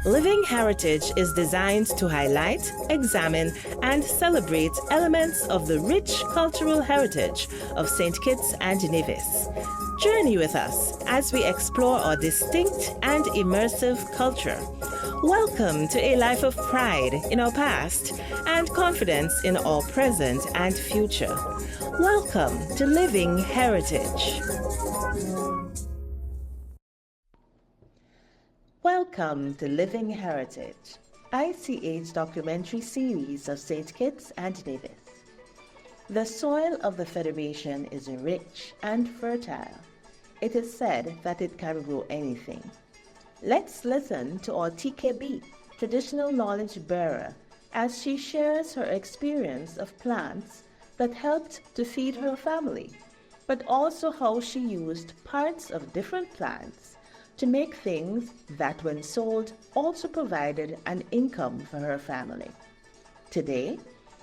Living Heritage is designed to highlight, examine, and celebrate elements of the rich cultural heritage of St. Kitts and Nevis. Journey with us as we explore our distinct and immersive culture. Welcome to a life of pride in our past and confidence in our present and future. Welcome to Living Heritage. Welcome to Living Heritage, ICH documentary series of St. Kitts and Nevis. The soil of the Federation is rich and fertile. It is said that it can grow anything. Let's listen to our TKB, traditional knowledge bearer, as she shares her experience of plants that helped to feed her family, but also how she used parts of different plants to make things that, when sold, also provided an income for her family. Today,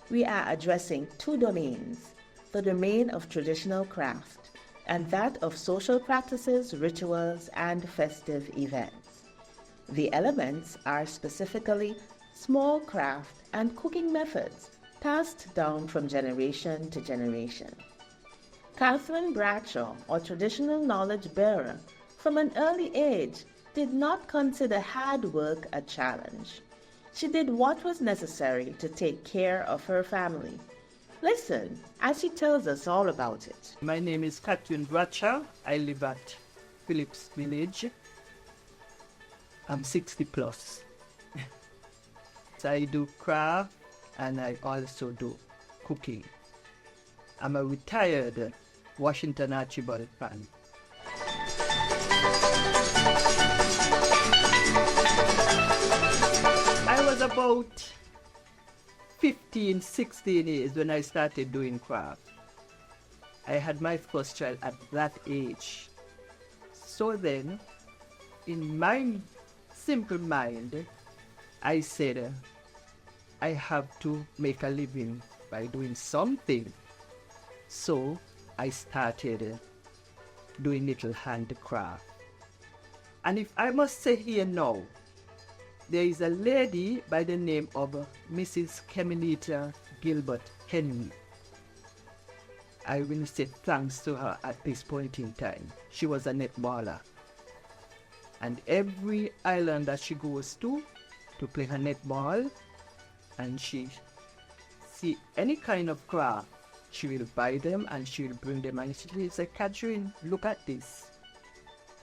we are addressing two domains, the domain of traditional craft and that of social practices, rituals, and festive events. The elements are specifically small craft and cooking methods passed down from generation to generation. Catherine Bradshaw, or traditional knowledge bearer, from an early age, did not consider hard work a challenge. She did what was necessary to take care of her family. Listen as she tells us all about it. My name is Catherine Bradshaw. I live at Phillips Village. I'm 60 plus. So I do craft and I also do cooking. I'm a retired Washington Archibald fan. I was about 15, 16 years when I started doing craft. I had my first child at that age. So then, in my simple mind, I said, I have to make a living by doing something. So I started doing little handcraft. And if I must say here now, there is a lady by the name of Mrs. Kemelita Gilbert Henry. I will say thanks to her at this point in time. She was a netballer. And every island that she goes to play her netball, and she see any kind of craft, she will buy them and she will bring them and she will say, Catherine, look at this.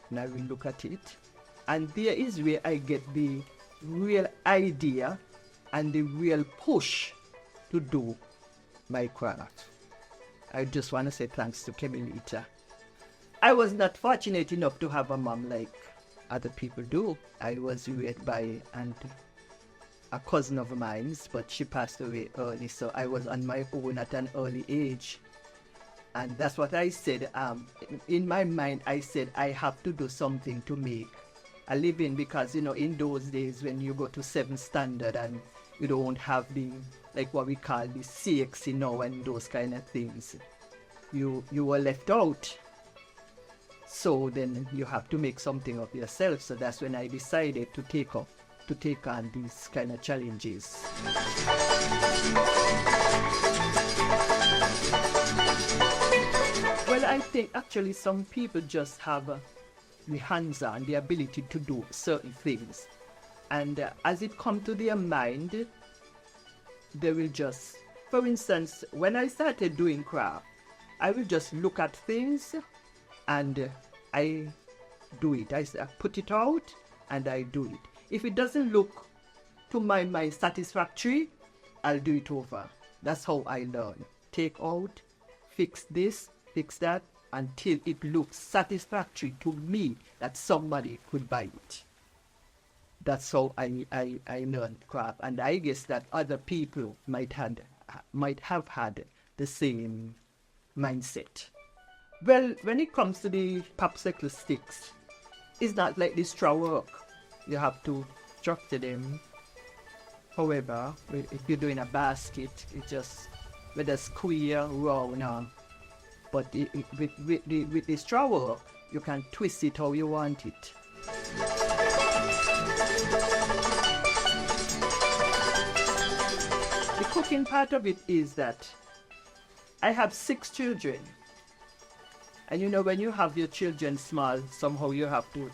And I will look at it. And there is where I get the real idea and the real push to do my craft. I just want to say thanks to Kemelita. I was not fortunate enough to have a mom like other people do. I was reared by a cousin of mine, but she passed away early, so I was on my own at an early age. And that's what I said. In my mind, I said I have to do something to make a living, because, you know, in those days when you go to 7th standard and you don't have the, like what we call the CX, you know, and those kind of things, you were left out. So then you have to make something of yourself. So that's when I decided to take on these kind of challenges. Well, I think actually some people just have the hands-on, the ability to do certain things. And as it comes to their mind, they will just, for instance, when I started doing craft, I will just look at things and I do it. I put it out and I do it. If it doesn't look to my mind satisfactory, I'll do it over. That's how I learn. Take out, fix this, fix that, until it looks satisfactory to me that somebody could buy it. That's how I learned craft, and I guess that other people might have had the same mindset. Well, when it comes to the popsicle sticks, it's not like the straw work. You have to structure them. However, if you're doing a basket, it just whether square, round, or but with the straw work, you can twist it how you want it. cooking part of it is that I have 6 children. And you know, when you have your children small, somehow you have to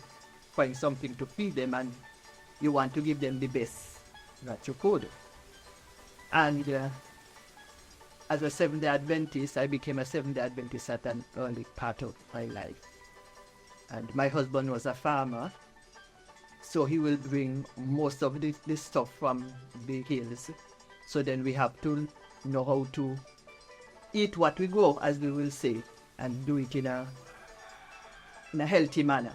find something to feed them, and you want to give them the best that you could. And as a Seventh-day Adventist, I became a Seventh-day Adventist at an early part of my life. And my husband was a farmer, so he will bring most of this stuff from the hills. So then we have to know how to eat what we grow, as we will say, and do it in a healthy manner.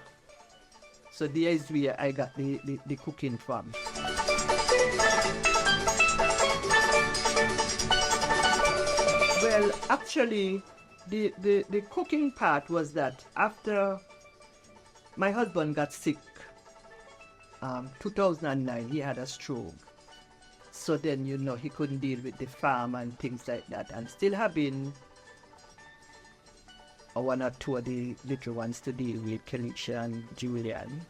So there is where I got the cooking from. Well, actually, the cooking part was that after my husband got sick, 2009, he had a stroke. So then, you know, he couldn't deal with the farm and things like that, and still having one or two of the little ones to deal with, Kelisha and Julian.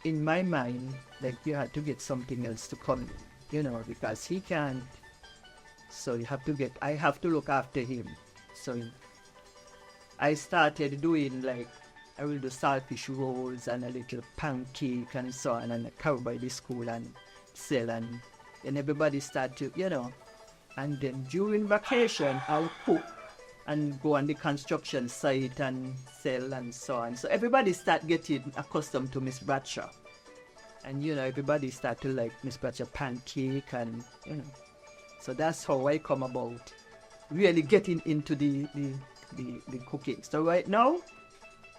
In my mind, like, you had to get something else to come, you know, because he can't. So I have to look after him. So I started doing, like, I will do saltfish rolls and a little pancake and so on, and I carry by the school and sell, and everybody start to, you know. And then during vacation, I'll cook and go on the construction site and sell and so on. So everybody start getting accustomed to Miss Bradshaw. And, you know, everybody start to like Miss Bradshaw pancake, and, you know. So that's how I come about really getting into the cooking. So right now,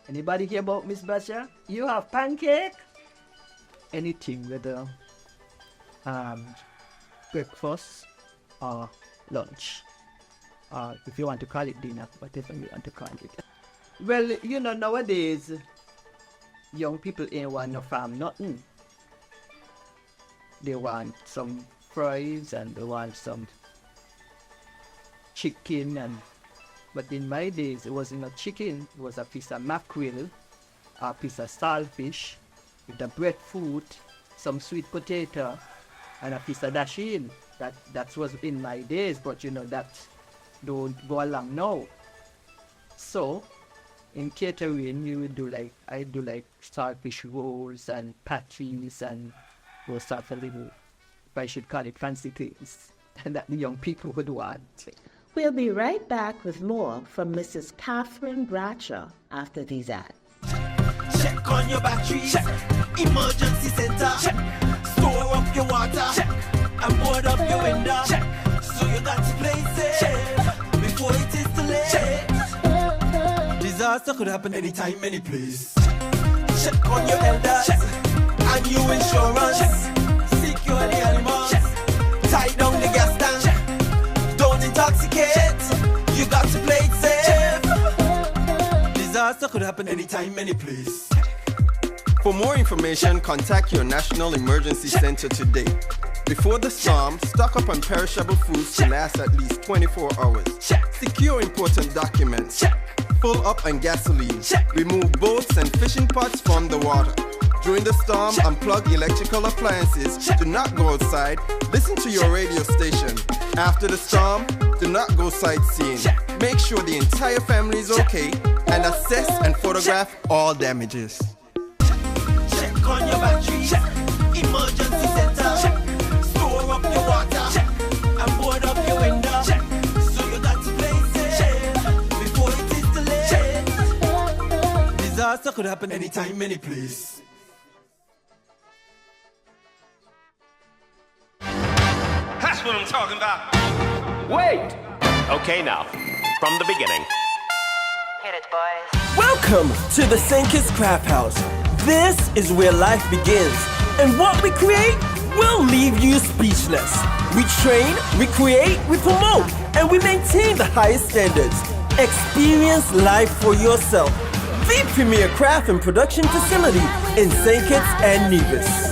anybody hear about Miss Bradshaw? You have pancake? Anything, whether breakfast or lunch, or if you want to call it dinner, whatever you want to call it. Well, you know, nowadays, young people ain't want no farm nothing. They want some fries and they want some chicken, but in my days, it wasn't a chicken, it was a piece of mackerel, a piece of saltfish, with the breadfruit, some sweet potato, and a piece of dasheen. That was in my days, but you know, that don't go along now. So in catering, you would do like, I do like saltfish rolls and patties and those sorts of little, if I should call it, fancy things that the young people would want. We'll be right back with more from Mrs. Catherine Bradshaw after these ads. Check on your batteries. Check. Emergency center. Check. Store up your water. Check. And board up your window. Check. So you got to play safe before it is too late. Disaster could happen anytime, any place. Check on your elders. Check. And your insurance. Check. Secure the animals. Check. Tie down the gas tank. Check. Don't intoxicate. You got to play it safe. Disaster could happen anytime, any place. For more information, contact your National Emergency Center today. Before the storm, stock up on perishable foods to last at least 24 hours. Secure important documents. Full up on gasoline. Remove boats and fishing pots from the water. During the storm, unplug electrical appliances. Do not go outside. Listen to your radio station. After the storm, do not go sightseeing. Make sure the entire family is okay and assess and photograph all damages. Check on your batteries. Emergency center. Store up your water. And board up your window. So you got to play safe before it is too late. Disaster could happen anytime, any place. That's what I'm talking about. Wait! Okay, now, from the beginning. Hit it, boys. Welcome to the St. Kitts Craft House. This is where life begins. And what we create will leave you speechless. We train, we create, we promote, and we maintain the highest standards. Experience life for yourself. The premier craft and production facility in St. Kitts and Nevis.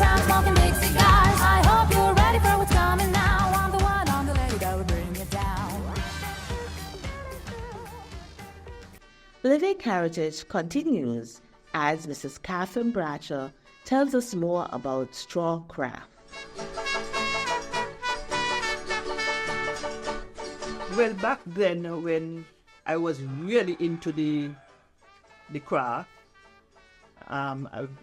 Living Heritage continues as Mrs. Catherine Bradshaw tells us more about straw craft. Well, back then when I was really into the craft,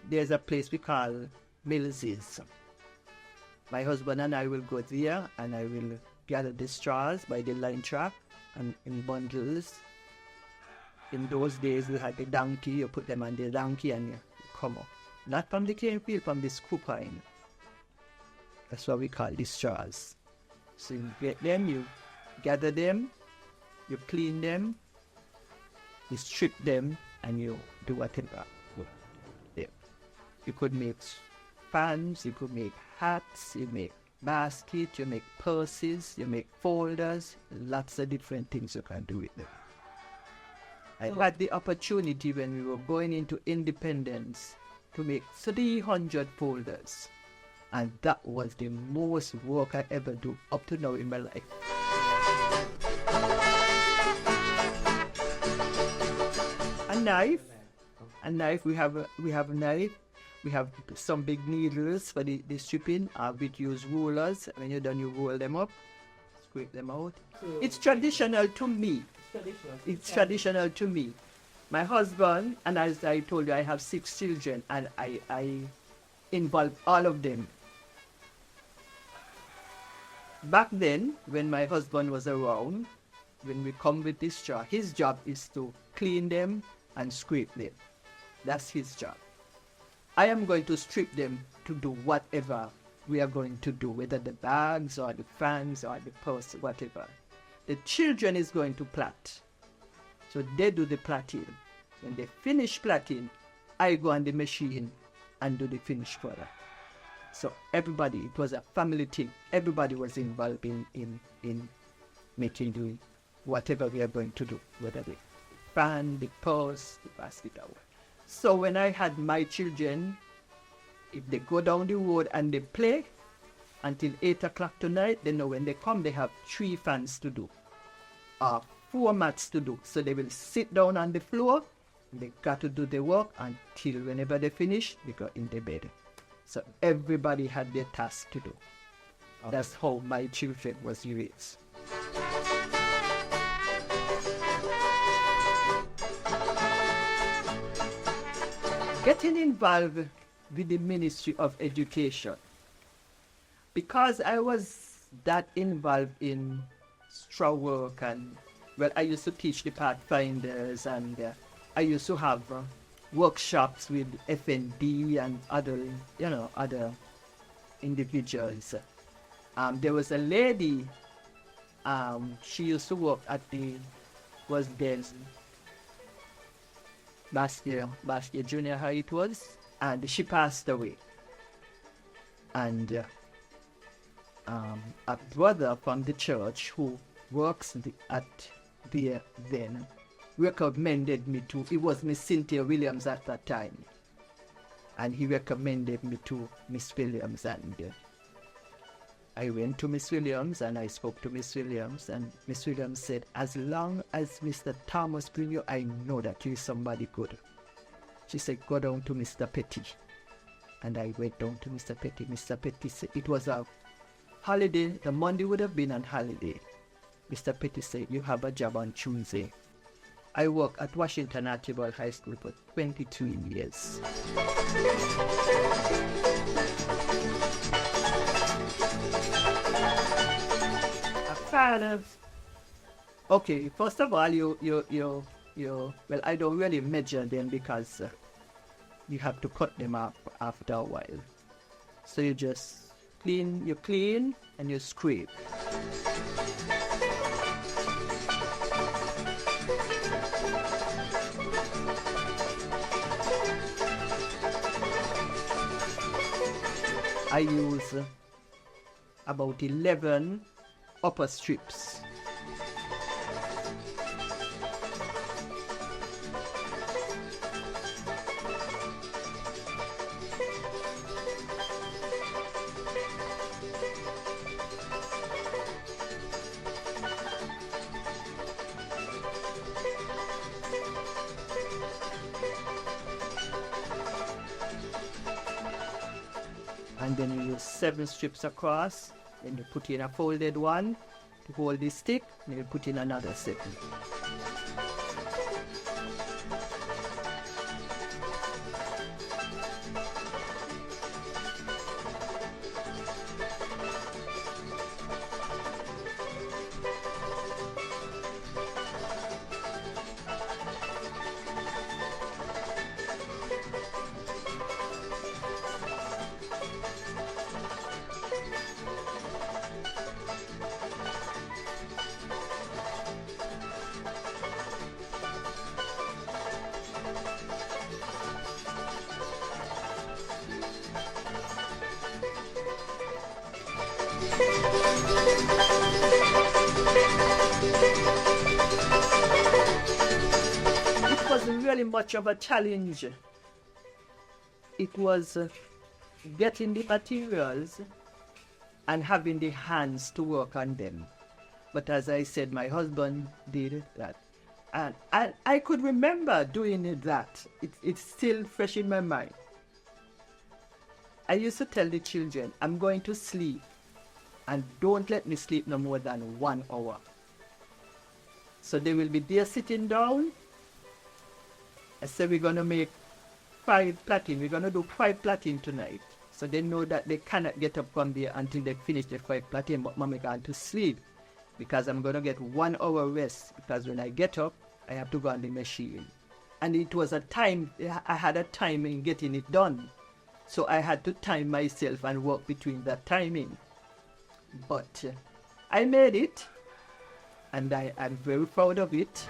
there's a place we call ZIZ. My husband and I will go there and I will gather the straws by the line track and in bundles. In those days we had the donkey, you put them on the donkey and you come up. Not from the cane field, from the scoop pine. That's what we call the straws. So you get them, you gather them, you clean them, you strip them, and you do whatever. You could make fans, you could make hats, you make baskets, you make purses, you make folders, lots of different things you can do with them. I had the opportunity when we were going into independence to make 300 folders. And that was the most work I ever do up to now in my life. A knife, we have a knife. We have some big needles for the stripping. We use rulers. When you're done, you roll them up, scrape them out. It's traditional to me. It's traditional to me. My husband, and as I told you, I have 6 children, and I involve all of them. Back then, when my husband was around, when we come with this straw, his job is to clean them and scrape them. That's his job. I am going to strip them to do whatever we are going to do, whether the bags or the fans or the purse, whatever. The children is going to plait. So they do the plaiting. When they finish plaiting, I go on the machine and do the finished product. So everybody, it was a family thing. Everybody was involved in making do whatever we are going to do, whether the fan, the purse, the basket, or what. So when I had my children, if they go down the road and they play until 8 o'clock tonight, they know when they come, they have 3 fans to do, or 4 mats to do. So they will sit down on the floor, they got to do the work until whenever they finish, they go in the bed. So everybody had their task to do. Okay. That's how my children was raised. Getting involved with the Ministry of Education. Because I was that involved in straw work and, well, I used to teach the Pathfinders and I used to have workshops with FND and other individuals. There was a lady, she used to work at Bradshaw Junior High it was, and she passed away. And a brother from the church who works at there then recommended me to, it was Miss Cynthia Williams at that time, and he recommended me to Miss Williams, and I went to Miss Williams and I spoke to Miss Williams, and Miss Williams said, as long as Mr. Thomas bring you, I know that you is somebody good. She said, go down to Mr. Petty. And I went down to Mr. Petty. Mr. Petty said, it was a holiday, the Monday would have been on holiday. Mr. Petty said, you have a job on Tuesday. I worked at Washington Archibald High School for 22 years. Okay, first of all, well, I don't really measure them because you have to cut them up after a while. So you just clean and you scrape. I use about 11 upper strips. And then you use 7 strips across. Then you put in a folded one to hold the stick. And you put in another 7. It wasn't really much of a challenge. It was getting the materials and having the hands to work on them. But as I said, my husband did that. And I could remember doing that. It's still fresh in my mind. I used to tell the children, I'm going to sleep, and don't let me sleep no more than 1 hour. So they will be there sitting down. I said, we're going to make 5 plaiting. We're going to do 5 plaiting tonight. So they know that they cannot get up from there until they finish the 5 plaiting, but mommy going to sleep because I'm going to get 1 hour rest, because when I get up, I have to go on the machine. And it was a time, I had a time in getting it done. So I had to time myself and work between that timing. But I made it, and I'm very proud of it.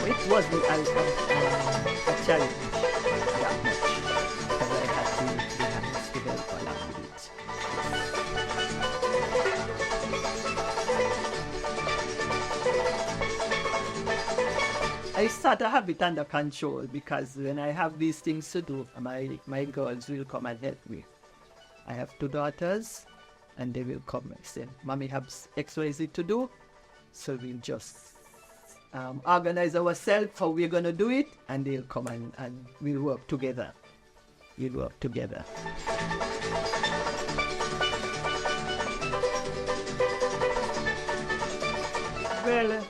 It wasn't a challenge that much, because I had to develop a lot with it. I start to have it under control, because when I have these things to do, my girls will come and help me. I have 2 daughters, and they will come and say, Mommy has XYZ to do, so we'll just organize ourselves how we're going to do it, and they'll come and we'll work together. We'll work together. Well,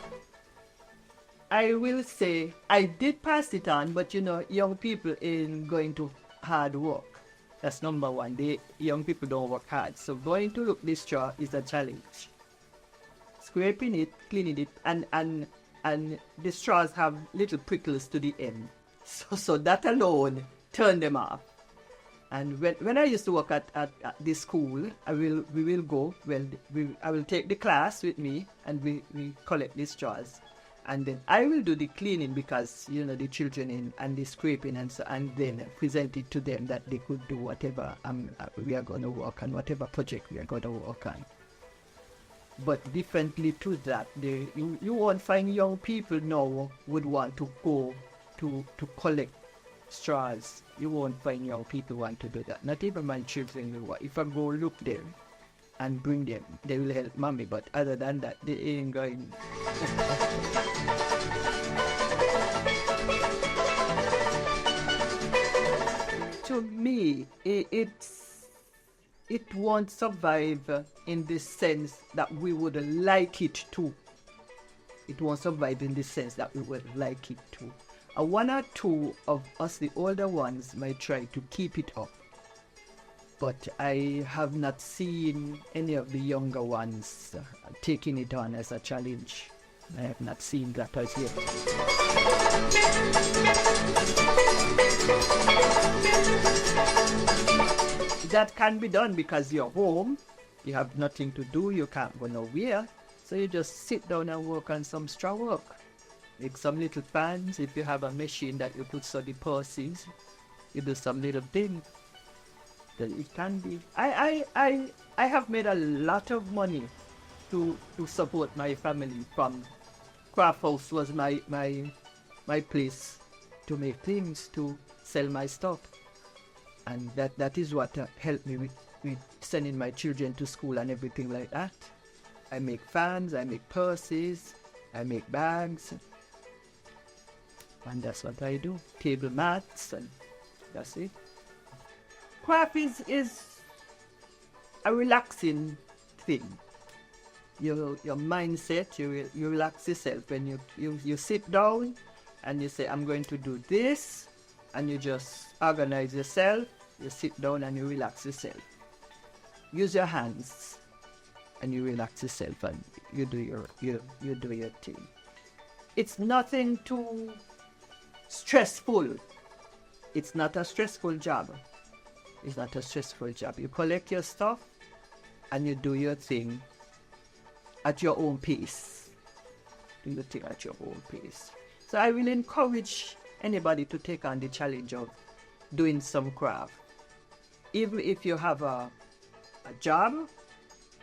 I will say I did pass it on, but young people ain't going to hard work. That's number one. Young people don't work hard. So going to look this straw is a challenge. Scraping it, cleaning it, and the straws have little prickles to the end. So that alone turn them off. And when I used to work at this school, I will take the class with me, and we collect the straws. And then I will do the cleaning, because the children and the scraping and then present it to them that they could do whatever we are going to work on, whatever project we are going to work on. But differently to that, you won't find young people now would want to go to collect straws. You won't find young people want to do that. Not even my children will want. If I go look them and bring them, they will help mommy. But other than that, they ain't going. To me, it won't survive in the sense that we would like it to. It won't survive in the sense that we would like it to. One or two of us, the older ones, might try to keep it up. But I have not seen any of the younger ones taking it on as a challenge. I have not seen that as yet. That can be done because you're home, you have nothing to do, you can't go nowhere, so you just sit down and work on some straw work. Make some little fans. If you have a machine that you put so the purses, you do some little thing. Then it can be. I have made a lot of money to support my family. From Craft House was my place to make things, to sell my stuff. And that is what helped me with sending my children to school and everything like that. I make fans, I make purses, I make bags. And that's what I do. Table mats, and that's it. Craft is a relaxing thing. Your mindset, you relax yourself when you sit down and you say, I'm going to do this, and you just organize yourself. You sit down and you relax yourself. Use your hands and you relax yourself and you do your thing. It's nothing too stressful. It's not a stressful job. It's not a stressful job. You collect your stuff and you do your thing at your own pace. Do your thing at your own pace. So I will encourage anybody to take on the challenge of doing some craft. Even if you have a job,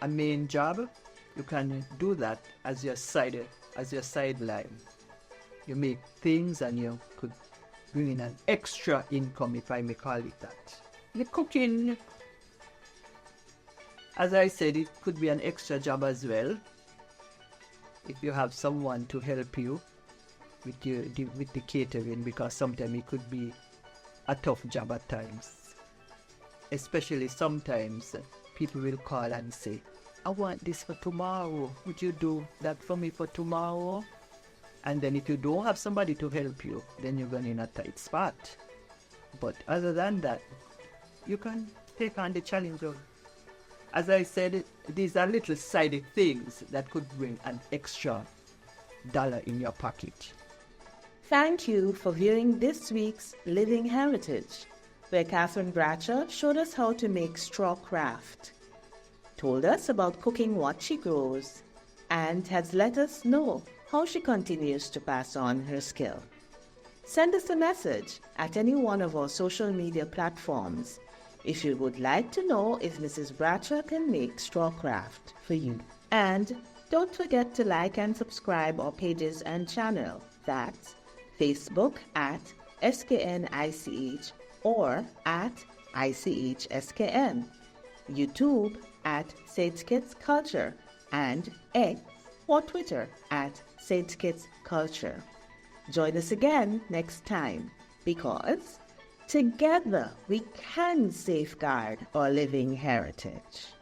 a main job, you can do that as your sideline. You make things and you could bring in an extra income, if I may call it that. The cooking, as I said, it could be an extra job as well. If you have someone to help you with the catering, because sometimes it could be a tough job at times. Especially sometimes people will call and say, I want this for tomorrow. Would you do that for me for tomorrow? And then if you don't have somebody to help you, then you're going in a tight spot. But other than that, you can take on the challenge of, as I said, these are little sided things that could bring an extra dollar in your pocket. Thank you for viewing this week's Living Heritage, where Catherine Bradshaw showed us how to make straw craft, told us about cooking what she grows, and has let us know how she continues to pass on her skill. Send us a message at any one of our social media platforms if you would like to know if Mrs. Bradshaw can make straw craft for you. And don't forget to like and subscribe our pages and channel. That's Facebook at SKNICH or at ICHSKN, YouTube at ZIZ Kids Culture, and X or Twitter at ZIZ Kids Culture. Join us again next time, because together we can safeguard our living heritage.